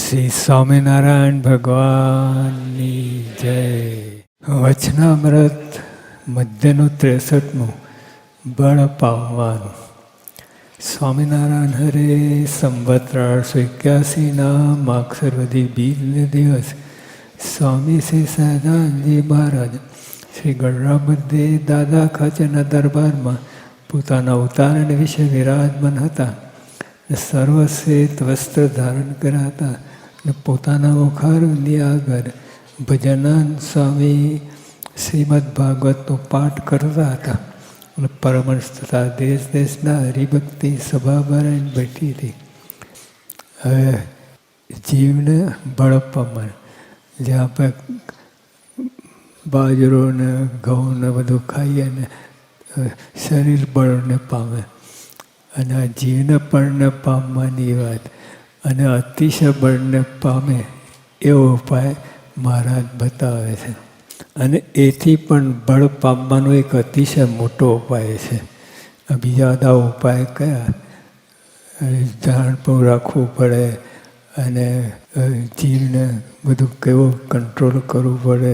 શ્રી સ્વામિનારાયણ ભગવાનની જય. વચનામૃત મધ્યનું 63મું બળ પામવાનું. સ્વામિનારાયણ હરે સંવત 1881 માગસરવદી બીજને દિવસ સ્વામી શ્રી સહજાનંદજી મહારાજ શ્રી ગઢરાબદ્દે દાદા ખાચરના દરબારમાં પોતાના અવતારણ વિશે વિરાજમાન હતા. સર્વશ્વેત વસ્ત્ર ધારણ કર્યા હતા અને પોતાના મુખારની આગળ ભજનાનંદ સ્વામી શ્રીમદ ભાગવતનો પાઠ કરતા હતા અને પરમહંસ તથા દેશ દેશના હરિભક્તિ સભા ભરાઈને બેઠી હતી. હવે જીવને બળ પામવાનું, જે આપણે બાજરો ને ઘઉં ને બધું ખાઈએ ને શરીર બળને પામે, અને આ જીવને બળને પામવાની વાત અને અતિશય બળને પામે એવો ઉપાય મહારાજ બતાવે છે. અને એથી પણ બળ પામવાનો એક અતિશય મોટો ઉપાય છે. બીજા બધા ઉપાય કયા? ધ્યાન રાખવું પડે અને જીવને બધું કેવું કંટ્રોલ કરવું પડે,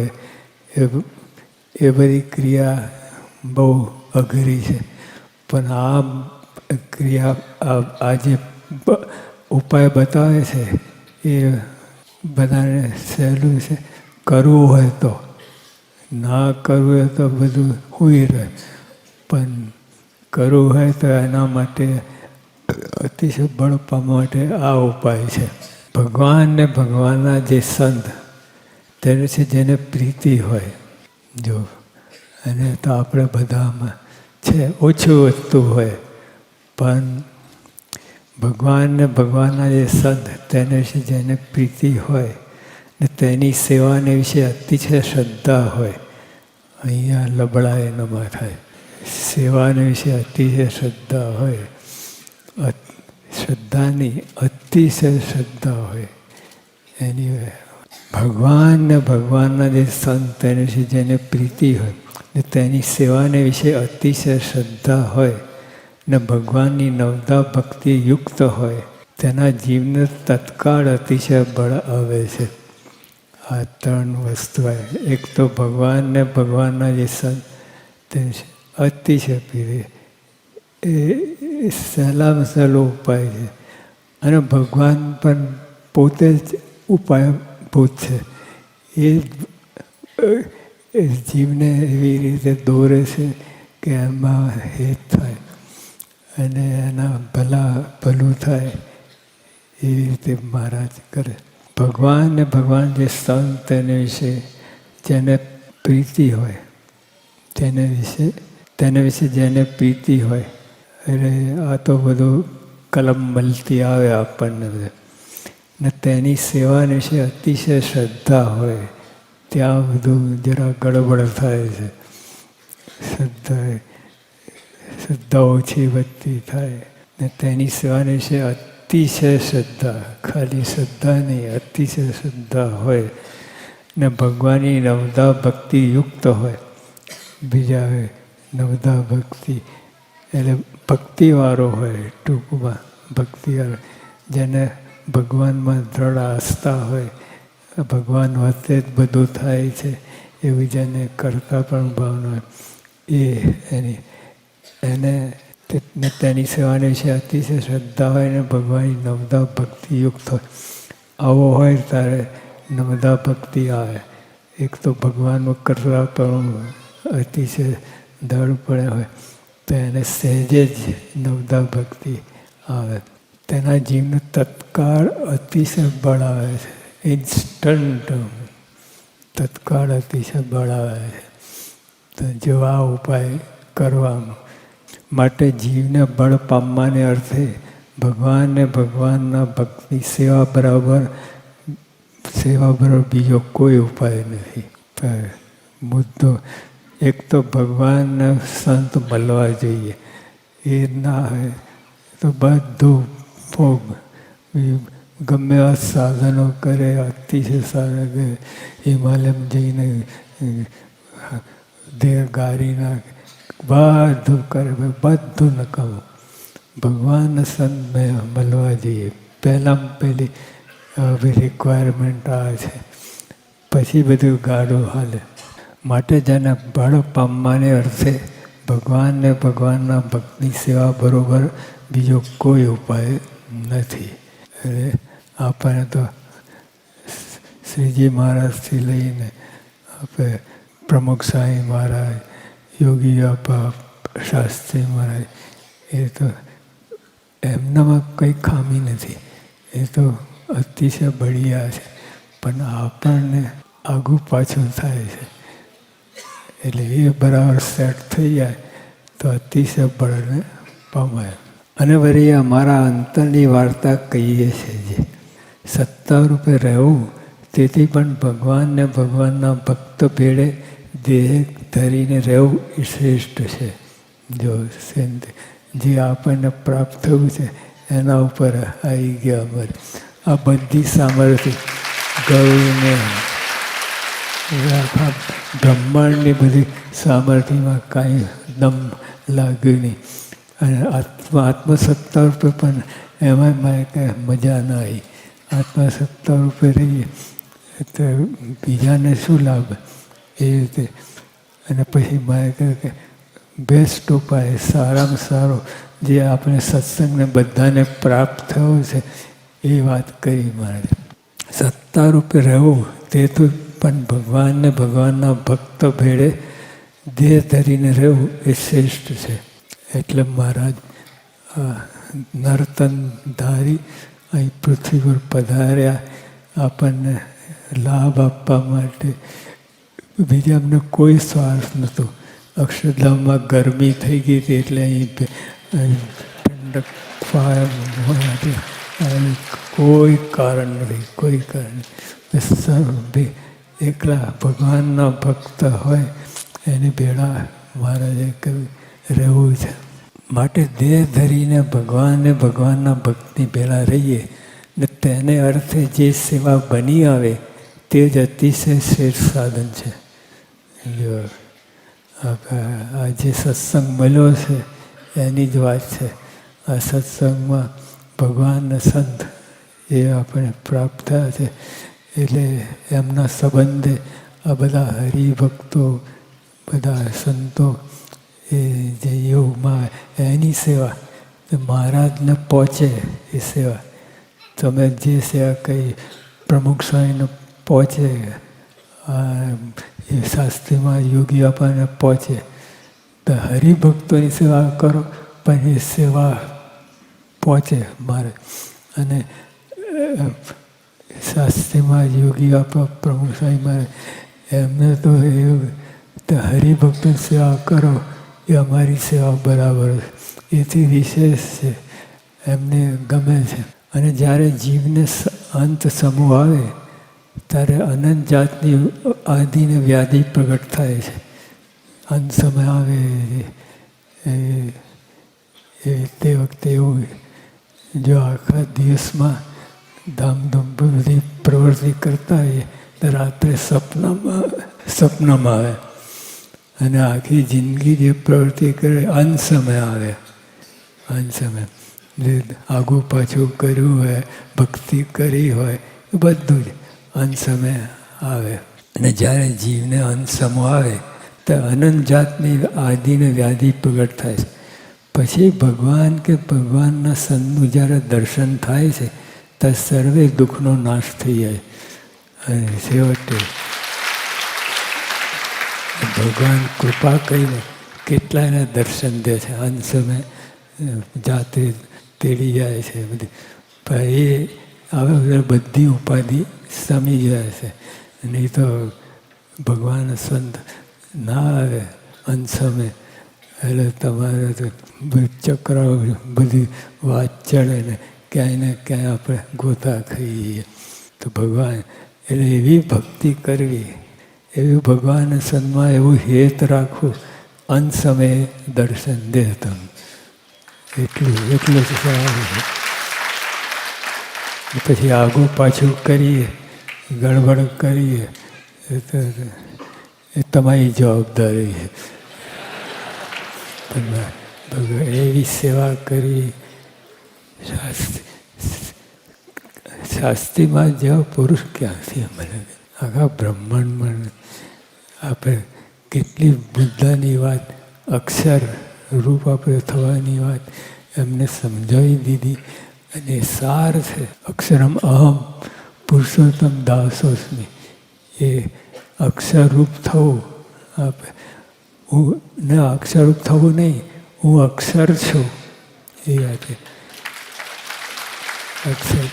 એ બધી ક્રિયા બહુ અઘરી છે. પણ આ ક્રિયા, આ જે ઉપાય બતાવે છે એ બધાને સહેલું છે. કરવું હોય તો, ના કરવું હોય તો બધું હુઈ રહે, પણ કરવું હોય તો એના માટે અતિશય બળ પામવા માટે આ ઉપાય છે. ભગવાન ને ભગવાનના જે સંત તેને છે, જેને પ્રીતિ હોય, જો અને તો આપણે બધામાં છે, ઓછું વધતું હોય, પણ ભગવાન ને ભગવાનના જે સંત તેને વિશે જેને પ્રીતિ હોય ને તેની સેવાને વિશે અતિશય શ્રદ્ધા હોય, અહીંયા લબડાય ન થાય, સેવાને વિશે અતિશય શ્રદ્ધા હોય, શ્રદ્ધાની અતિશય શ્રદ્ધા હોય એની ભગવાન ને ભગવાનના જે સંત તેને વિશે જેને પ્રીતિ હોય ને તેની સેવાને વિશે અતિશય શ્રદ્ધા હોય ને ભગવાનની નવદા ભક્તિ યુક્ત હોય, તેના જીવને તત્કાળ અતિશય બળ આવે છે. આ ત્રણ વસ્તુ આવે. એક તો ભગવાન ને ભગવાનના જે સંત તે અતિશય પ્રિય, એ સહેલામાં સહેલો ઉપાય છે. અને ભગવાન પણ પોતે જ ઉપાયભૂત છે. એ જીવને એવી રીતે દોરે છે કે એમાં હેત થાય અને એના ભલું થાય, એવી રીતે મહારાજ કરે. ભગવાન ને ભગવાન જે સંત તેને વિશે જેને પ્રીતિ હોય, તેને વિશે જેને પ્રીતિ હોય, અરે આ તો બધું કલમ મળતી આવે આપણને, ને તેની સેવાને વિશે અતિશય શ્રદ્ધા હોય, ત્યાં બધું જરા ગડબડ થાય છે. શ્રદ્ધા ઓછી વધતી થાય ને તેની સેવાને વિશે અતિશય શ્રદ્ધા, ખાલી શ્રદ્ધા નહીં, અતિશય શ્રદ્ધા હોય ને ભગવાનની નવદા ભક્તિ યુક્ત હોય. બીજા નવદા ભક્તિ એટલે ભક્તિવાળો હોય, ટૂંકમાં ભક્તિવાળો, જેને ભગવાનમાં દ્રઢ આસ્થા હોય, ભગવાન વચ્ચે જ બધું થાય છે એવું જેને કરતા પણ ભાવના હોય, એને તેની સેવાને વિશે અતિશય શ્રદ્ધા હોય ને ભગવાનની નવદા ભક્તિયુક્ત હોય. આવો હોય ત્યારે નવદા ભક્તિ આવે. એક તો ભગવાનમાં કરતા પણ અતિશય દૃઢપણે હોય તો એને સહેજે જ નવદા ભક્તિ આવે. તેના જીવને તત્કાળ અતિશય બળ આવે છે. ઇન્સ્ટન્ટ તત્કાળ અતિશય બળ આવે છે. તો જો આ ઉપાય કરવાનો માટે જીવને બળ પામવાને અર્થે ભગવાન ને ભગવાનના ભક્તિ સેવા બરાબર બીજો કોઈ ઉપાય નથી. મુદ્દો એક તો ભગવાનના સંત મળવા જોઈએ, એ ના હોય તો બધું ભોગ, ગમે આ સાધનો કરે, અતિશય સાધન કરે, હિમાલયમાં જઈને દેહ ગારી નાખે, બધું કરે, બધું નકામું. ભગવાન સંત મળવા જઈએ. પહેલાં પહેલી રિક્વાયરમેન્ટ આ છે, પછી બધું ગાડું હાલે. માટે જેને બળ પામવાને અર્થે ભગવાનને ભગવાનના ભક્તની સેવા બરોબર બીજો કોઈ ઉપાય નથી. એટલે આપણને તો શ્રીજી મહારાજથી લઈને આપણે પ્રમુખ સ્વામી મહારાજ, યોગી બાપા, શાસ્ત્રી મહારાજ, એ તો એમનામાં કંઈ ખામી નથી, એ તો અતિશય બળિયા છે. પણ આપણને આગું પાછું થાય છે. એટલે એ બરાબર સેટ થઈ જાય તો અતિશય બળને પામાય. અને વળી અમારા અંતરની વાર્તા કહીએ છીએ, જે સત્તા રૂપે રહેવું, તેથી પણ ભગવાનને ભગવાનના ભક્ત ભેળે દેહ ધરીને રહેવું એ શ્રેષ્ઠ છે. જો જે આપણને પ્રાપ્ત થયું છે એના ઉપર આવી ગયા અમારે આ બધી સામર્થ્ય, ગૌને આખા બ્રહ્માંડની બધી સામર્થ્યમાં કાંઈ દમ લાગ્યું નહીં. અને આત્મસત્તા રૂપે પણ એમાં મારે કાંઈ મજા ના આવી. આત્મસત્તા રૂપે રહીએ તો બીજાને શું લાભ, એ રીતે. અને પછી મારે કહે કે બેસ્ટ ઉપાય, સારામાં સારો જે આપણે સત્સંગને બધાને પ્રાપ્ત થયો છે એ વાત કરી મારે. સત્તા રૂપે રહેવું તે તો પણ ભગવાનને ભગવાનના ભક્ત ભેળે દેહ ધરીને રહેવું એ શ્રેષ્ઠ છે. એટલે મહારાજ નર્તન ધારી અહીં પૃથ્વી પર પધાર્યા આપણને લાભ આપવા માટે. બીજા અમને કોઈ સ્વાર્થ નહોતો. અક્ષરધામમાં ગરમી થઈ ગઈ હતી એટલે અહીં ઠંડક માટે કોઈ કારણ નથી, કોઈ કારણ નહીં. એકલા ભગવાનના ભક્ત હોય એની ભેળા મહારાજે કહ્યું રહેવું છે. માટે દેહ ધરીને ભગવાનને ભગવાનના ભક્તની ભેળા રહીએ ને તેને અર્થે જે સેવા બની આવે તે જ અતિશય શ્રેષ્ઠ સાધન છે. આ જે સત્સંગ મળ્યો છે એની જ વાત છે. આ સત્સંગમાં ભગવાનના સંત એ આપણે પ્રાપ્ત થયા છે. એટલે એમના સંબંધે આ બધા હરિભક્તો, બધા સંતો એ જે યોગમાં એની સેવા મહારાજને પહોંચે એ સેવા. તમે જે સેવા કહી પ્રમુખ સ્વામીને પહોંચે, એ શાસ્ત્રીમાં યોગી આપણને પહોંચે, તો હરિભક્તોની સેવા કરો પણ એ સેવા પહોંચે મારે. અને શાસ્ત્રીમાં યોગી આપવા પ્રમુખ સ્વામી મારે એમને તો એવું હરિભક્તોની સેવા કરો એ અમારી સેવા બરાબર એથી વિશેષ છે, એમને ગમે છે. અને જ્યારે જીવને અંત સમૂહ આવે ત્યારે અનંત જાતની આદિને વ્યાધિ પ્રગટ થાય છે. અંત સમય આવે તે વખતે એવું, જો આખા દિવસમાં ધામધૂમ બધી પ્રવૃત્તિ કરતા હોઈએ તો રાત્રે સપનામાં આવે. અને આખી જિંદગી જે પ્રવૃત્તિ કરે અંત સમય આવે. અંત સમય જે આગું પાછું કર્યું હોય, ભક્તિ કરી હોય, બધું જ અંત સમય આવે. અને જ્યારે જીવને અંત સમય આવે તો અનંત જાતની આદિને વ્યાધિ પ્રગટ થાય છે. પછી ભગવાન કે ભગવાનના સંતનું જ્યારે દર્શન થાય છે તો સર્વે દુઃખનો નાશ થઈ જાય. અને છેવટે ભગવાન કૃપા કરીને કેટલાયને દર્શન દે છે. અંત સમય જાતે તેડી જાય છે બધી. પણ એ હવે બધી ઉપાધિ સમી જાય છે. નહીં તો ભગવાન સંત ના આવે અંત સમય એટલે તમારે તો ચક્ર બધી વાત ચડે ને ક્યાંય ને ક્યાંય આપણે ગોતા ખાઈએ. તો ભગવાન એટલે એવી ભક્તિ કરવી, એવી ભગવાન સંતમાં એવું હેત રાખવું, અંત સમયે દર્શન દે તમે. એટલું જ સારું છે. પછી આગું પાછું કરીએ, ગડબડ કરીએ એ તમારી જવાબદારી છે. એવી સેવા કરી શાસ્ત્રીમાં જેવા પુરુષ ક્યાંથી મળે? આખા બ્રહ્માંડમાં આપણે કેટલી બુદ્ધાની વાત, અક્ષર રૂપ આપણે થવાની વાત એમને સમજાવી દીધી. અને સાર છે અક્ષરમ અહમ પુરુષોત્તમ દાસોસ્મિ. એ અક્ષરરૂપ થવું, હું ને અક્ષરરૂપ થવું નહીં, હું અક્ષર છું એ વાત. અક્ષર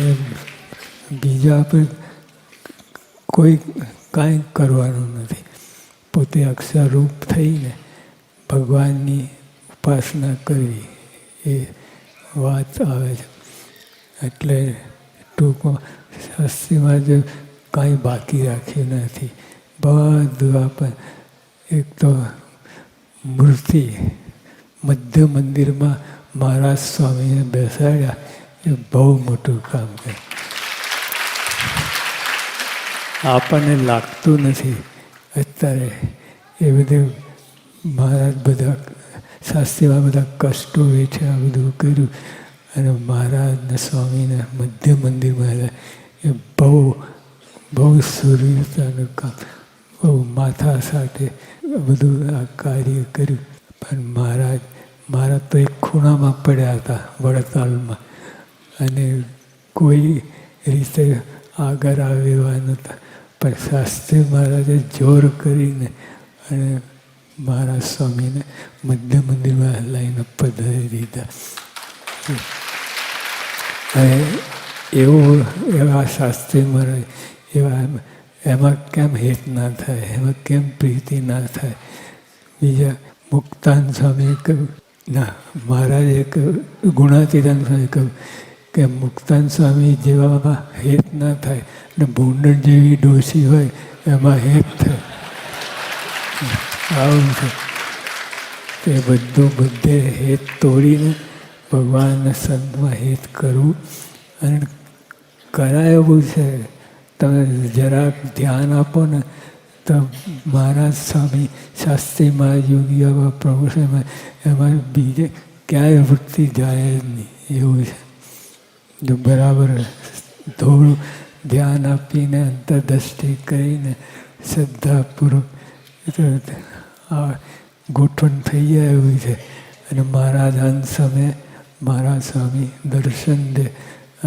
એમ બીજા આપણે કોઈ કાંઈ કરવાનું નથી. પોતે અક્ષરરૂપ થઈને ભગવાનની ઉપાસના કરવી એ વાત આવે છે. એટલે ટૂંકમાં શાસ્ત્રીમાં જો કાંઈ બાકી રાખ્યું નથી. બધું આપણે એક તો મૂર્તિ મધ્ય મંદિરમાં મહારાજ સ્વામીને બેસાડ્યા, એ બહુ મોટું કામ કરે. આપણને લાગતું નથી અત્યારે એ બધું મહારાજ બધા શાસ્ત્રીમાં બધા કષ્ટો વેઠ્યા, બધું કર્યું અને મહારાજને સ્વામીને મધ્ય મંદિરમાં એ બહુ સુરવીરતાનું કામ, બહુ માથા સાથે બધું આ કાર્ય કર્યું. પણ મહારાજ તો એક ખૂણામાં પડ્યા હતા વડતાલમાં, અને કોઈ રીતે આગળ આવે એવા નહોતા. પણ શાસ્ત્રી મહારાજે જોર કરીને અને મહારાજ સ્વામીને મધ્ય મંદિરમાં લાઈને પધરાવી દીધા. હવે એવા શાસ્ત્રી મહારાજ એમાં કેમ હેત ના થાય, એમાં કેમ પ્રીતિ ના થાય? બીજા મુક્તાન સ્વામીએ કહ્યું, ના મહારાજે ગુણાતીતાન સ્વામીએ કહ્યું કે મુક્તાન સ્વામી જેવામાં હેત ના થાય ને ભૂંડણ જેવી ડોસી હોય એમાં હેત થાય. આવું છે તે બધે હેત તોડીને ભગવાનના સંતમાં હેત કરવું. અને કરાય એવું છે, તમે જરાક ધ્યાન આપો ને તો મહારાજ સ્વામી શાસ્ત્રીમાં યોગીઓમાં પ્રભુષમાં એમાં બીજે ક્યાંય વૃત્તિ જાય જ નહીં એવું છે. જો બરાબર થોડું ધ્યાન આપીને અંતરદ્રષ્ટિ કરીને શ્રદ્ધાપૂર્વક આ ગોઠવણ થઈ જાય એવું છે. અને મહારાજ અંત સમયે મહારાજ સ્વામી દર્શન દે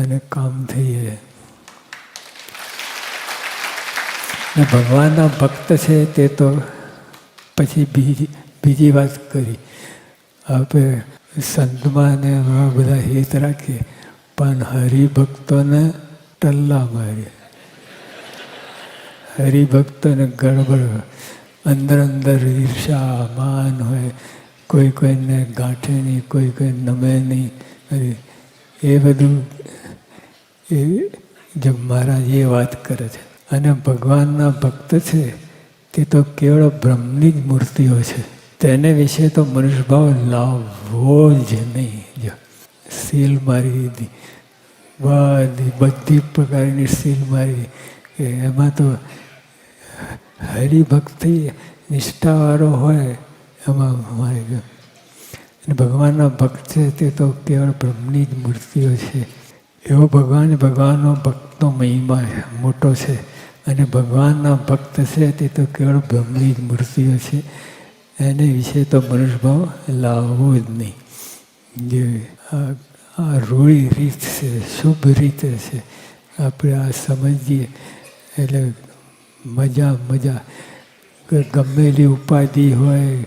અને કામ થઈ જાય. ને ભગવાનના ભક્ત છે તે તો પછી બીજી વાત કરી. આપણે સંતમાં ને એમાં બધા હેત રાખીએ, પણ હરિભક્તોને ટલ્લા મારીએ. હરિભક્તોને ગડબડ, અંદર ઈર્ષા માન હોય, કોઈને ગાંઠે નહીં, કોઈ નમે નહીં. એ બધું એ જો મહારાજ એ વાત કરે છે. અને ભગવાનના ભક્ત છે તે તો કેવળ બ્રહ્મની જ મૂર્તિઓ છે. તેને વિશે તો મનુષ્યભાવ લાવવો જ નહીં. જો સીલ મારી દીધી, બધી પ્રકારની સીલ મારી, કે એમાં તો હરિભક્તિ નિષ્ઠાવાળો હોય એમાં મારી ગયો. અને ભગવાનના ભક્ત છે તે તો કેવળ બ્રહ્મની જ મૂર્તિઓ છે. એવો ભગવાનનો ભક્તનો મહિમા મોટો છે. અને ભગવાનના ભક્ત છે તે તો કેવળ બ્રહ્મની જ મૂર્તિઓ છે. એને વિશે તો મનુષ્યભાવ લાવવો જ નહીં. જે આ રૂઢી રીત છે, શુભ રીતે છે, આપણે આ સમજીએ એટલે મજા. ગમેલી ઉપાધિ હોય,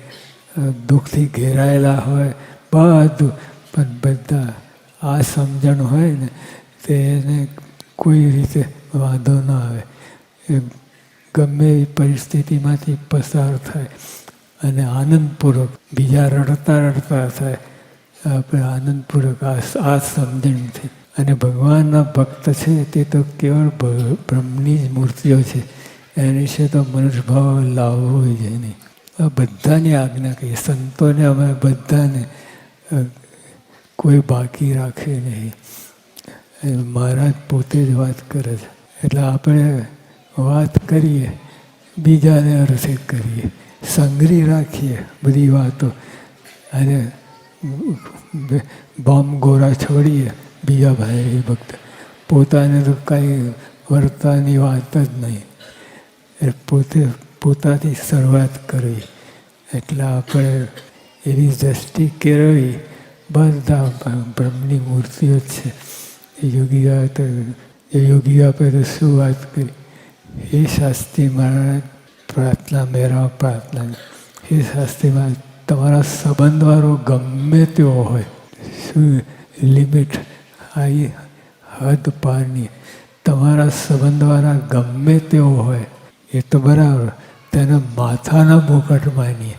દુઃખથી ઘેરાયેલા હોય, બધું, પણ બધા આ સમજણ હોય ને તે એને કોઈ રીતે વાંધો ના આવે. એ ગમે એવી પરિસ્થિતિમાંથી પસાર થાય અને આનંદપૂર્વક, બીજા રડતા થાય, આપણે આનંદપૂર્વક આ સમજણથી. અને ભગવાનના ભક્ત છે તે તો કેવળ બ્રહ્મની જ મૂર્તિઓ છે. એની વિશે તો મનુષ્યભાવ લાવવો જ નહીં. આ બધાની આજ્ઞા કહીએ, સંતોને અમે બધાને કોઈ બાકી રાખે નહીં. મહારાજ પોતે જ વાત કરે છે. એટલે આપણે વાત કરીએ, બીજાને અર્થે કરીએ, સંગ્રહી રાખીએ બધી વાતો, અને બોમ્બ ગોળા છોડીએ બીજા ભાઈ ભક્ત. પોતાને તો કાંઈ વર્તાની વાત જ નહીં. એ પોતાથી શરૂઆત કરવી. એટલે આપણે એવી દ્રષ્ટિ કેળવી, બધા બ્રહ્મની મૂર્તિઓ જ છે. યોગી આપે તો શું વાત કરી? હે શાસ્ત્રી મહારાજ, પ્રાર્થના મેળવવા પ્રાર્થના. હે શાસ્ત્રી મહારાજ, તમારા સંબંધવાળો ગમે તેવો હોય, શું લિમિટ આવી હદ પારની, તમારા સંબંધવાળા ગમે તેવો હોય એ તો બરાબર, તેના માથાના મુકટ માનીએ.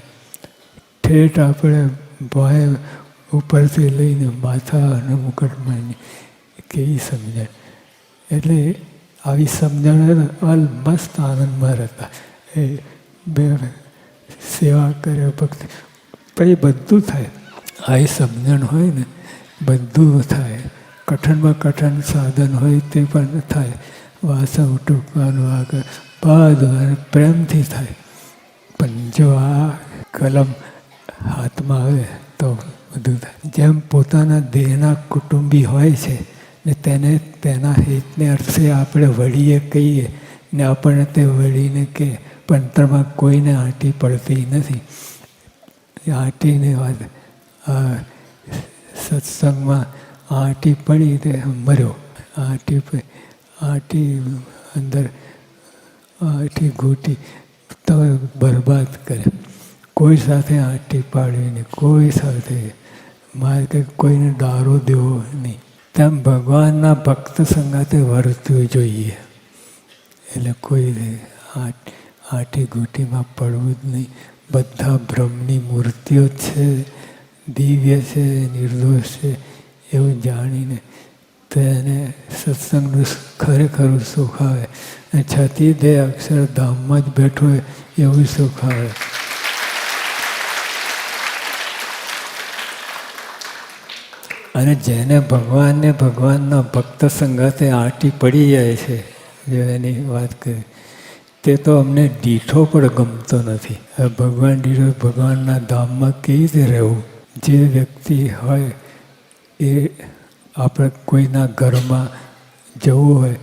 ઠેઠ આપણે ભય ઉપરથી લઈને માથાના મુકટ માનીએ. કેવી સમજણ! એટલે આવી સમજણ મસ્ત આનંદમાં રહેતા. એ બે સેવા કરે, ભક્તિ, પછી બધું થાય. આવી સમજણ હોય ને બધું થાય. કઠણમાં કઠણ સાધન હોય તે પણ થાય. વાસણ ટૂંકવાનું આગળ બધું પ્રેમથી થાય. પણ જો આ કલમ હાથમાં આવે તો બધું થાય. જેમ પોતાના દેહના કુટુંબી હોય છે ને તેને તેના હિતને અર્થે આપણે વળીએ કહીએ ને આપણને તે વળીને કહે, પણ અંતરમાં કોઈને આંટી પડતી નથી. આંટીને વાત સત્સંગમાં આંટી પડી તે મર્યો. આંટી અંદર આંટી ઘૂંટી તો બરબાદ કરે. કોઈ સાથે આંટી પાડવી નહીં, કોઈ સાથે મારે કંઈ કોઈને દારો દેવો નહીં. તેમ ભગવાનના ભક્ત સંગાતે વર્તવું જોઈએ. એટલે કોઈ આંટી ઘૂંટીમાં પડવું જ નહીં. બધા બ્રહ્મની મૂર્તિઓ જ છે, દિવ્ય છે, નિર્દોષ છે એવું જાણીને તેને સત્સંગનું ખરેખર સુખ આવે. અને છતી દે અક્ષરધામમાં જ બેઠો હોય એવું સુખ આવે. અને જેને ભગવાનને ભગવાનના ભક્ત સંગાતે આંટી પડી જાય છે, જો એની વાત કરી, તે તો અમને દીઠો પણ ગમતો નથી. ભગવાન દીઠો ભગવાનના ધામમાં કેવી રીતે રહેવું? જે વ્યક્તિ હોય એ આપણે કોઈના ઘરમાં જવું હોય,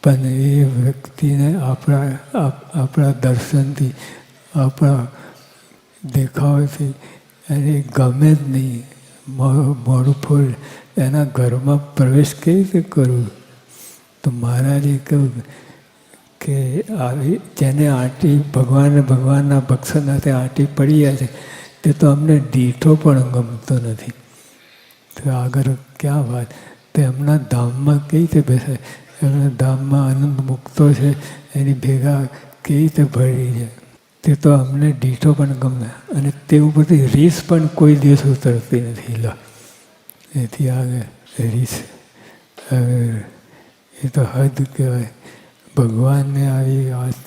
પણ એ વ્યક્તિને આપણા દર્શનથી, આપણા દેખાવથી એને ગમે જ નહીં. મોડું ફોડ એના ઘરમાં પ્રવેશ કેવી રીતે કરવું? તો મહારાજે કહ્યું કે આવી જેને આંટી ભગવાનના ભક્ષનાથે આંટી પડી જાય છે તે તો અમને દીઠો પણ ગમતો નથી. તો આગળ ક્યાં વાત? તો એમના ધામમાં કેવી રીતે બેસાય? એમના ધામમાં આનંદ મુક્તો છે, એની ભેગા કેવી રીતે ભળી જાય? તે તો અમને દીઠો પણ ગમે. અને તે ઉપરથી રીસ પણ કોઈ દિવસ ઉતરતી નથી. લો એથી આગળ રીસ એ તો હદ કહેવાય. ભગવાનને આવી વાત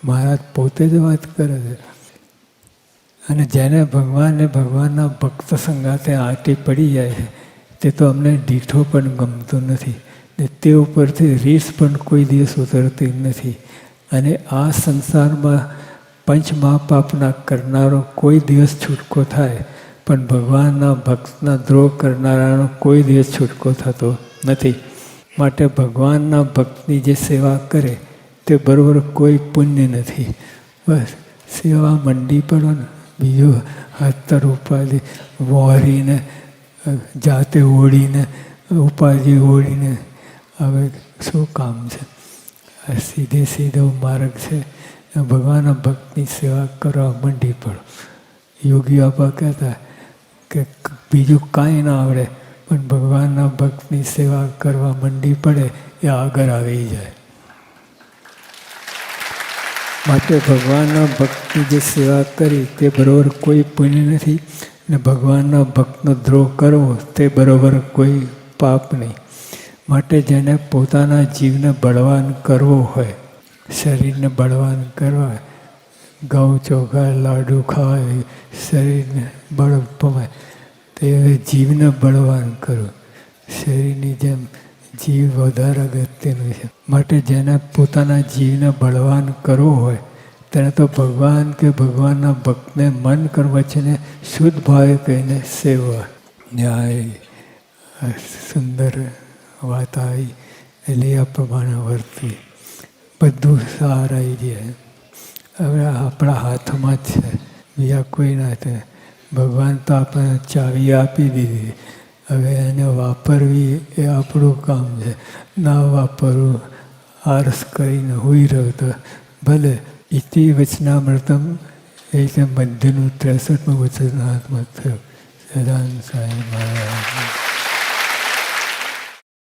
મહારાજ પોતે જ વાત કરે છે. અને જેને ભગવાનના ભક્ત સંગાતે આંટી પડી જાય છે તે તો અમને દીઠો પણ ગમતો નથી. ને તે ઉપરથી રીસ પણ કોઈ દિવસ ઉતરતી નથી. અને આ સંસારમાં પંચ મહાપાપના કરનારો કોઈ દિવસ છૂટકો થાય, પણ ભગવાનના ભક્તના દ્રોહ કરનારાનો કોઈ દિવસ છૂટકો થતો નથી. માટે ભગવાનના ભક્તની જે સેવા કરે તે બરાબર કોઈ પુણ્ય નથી. બસ સેવા મંડી પડો ને, બીજું હતર ઉપાધિ વહોરીને જાતે ઓળીને ઉપાધિ ઓળીને હવે શું કામ છે? આ સીધો માર્ગ છે. ભગવાનના ભક્તની સેવા કરવા મંડી પડો. યોગી બાપા કહેતા કે બીજું કાંઈ ના આવડે, પણ ભગવાનના ભક્તની સેવા કરવા મંડી પડે એ આગળ આવી જાય. માટે ભગવાનના ભક્તની જે સેવા કરી તે બરાબર કોઈ પુણ્ય નથી, ને ભગવાનના ભક્તનો દ્રોહ કરવો તે બરાબર કોઈ પાપ નહીં. માટે જેને પોતાના જીવને બળવાન કરવો હોય, શરીરને બળવાન કરવા, ઘઉં ચોખા લાડુ ખાય, શરીરને બળ પમાય, તે જીવને બળવાન કરો. શરીરની જેમ જીવ વધારે અગત્યનું છે. માટે જેને પોતાના જીવને બળવાન કરવો હોય તેને તો ભગવાન કે ભગવાનના ભક્તને મન વચને શુદ્ધ ભાવે કહીને સેવા. ન્યાય સુંદર વાત આવી એટલે એ પ્રમાણે વર્તી બધું સાર આવી જાય. હવે આપણા હાથમાં જ છે, બીજા કોઈ ના છે. ભગવાન તો આપણને ચાવી આપી દીધી, હવે એને વાપરવી એ આપણું કામ છે. ના વાપરવું, આળસ કરીને હોઈ રહ્યો તો ભલે. ઇતિ વચનામૃતમ એ રીતે મધ્યનું 63મું વચનામૃત થયું. સદાનંદ સ્વામી મહારાજ.